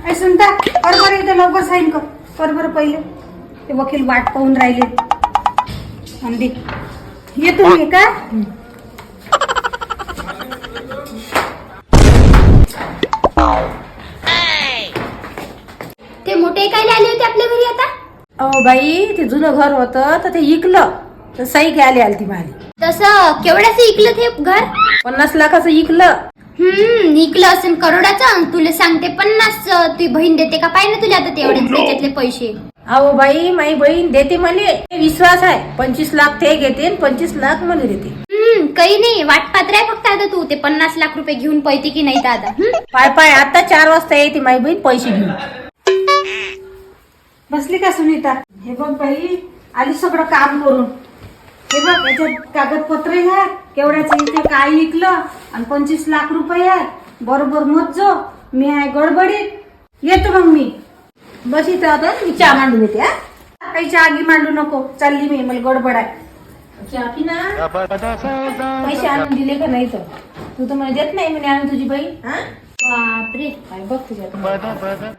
ऐ सुनता कर बरं इथं लवकर साईन कर बरं पहिले. ते वकील वाट पाहून राहिले. अंदी येतो मी का. ते मोठे काय आले होते आपल्या घरी आता? अहो बाई ते जुनं घर होतं तर ते इकलं तर सही घ्यायला आली ती माझी. तसं केवढ्याचं इकलं ते घर? 50 लाखाचं इकलं. इकलं असेल करोडाचं. तुला सांगते 50चं. तुझी बहीण देते का पाय ना तुला आता तेवढे त्याच्यातले पैसे. अहो बाई माझी बहीण देते मला विश्वास आहे. 25 लाख ते घेते 25 लाख मला देते. काही नाही वाट पात्र आहे फक्त आता तू ते 50 लाख रुपये घेऊन पळते की नाही तर आता. पाय आता 4 वाजता येते माझी बहीण पैसे घेऊन. बसली का सुनीता? हे बघ बाई आली सगळं काम करून. हे बघ याच्यात कागदपत्र आहे. केवढ्याचं इथे काय विकलं आणि 25 लाख रुपये आहे. बरोबर मोजो. मी आहे गडबडीत. येतो मग मी. बस इथं आता मी चहा मांडून येते. काही चहा गी मांडू नको. चालली मी मला गडबड आहे. चहा पी ना. पैसे आणून दिले का नाही तर तू तर मला देत नाही म्हणे आणून तुझी बहीण. हा बापरे काय बघ तुझ्या.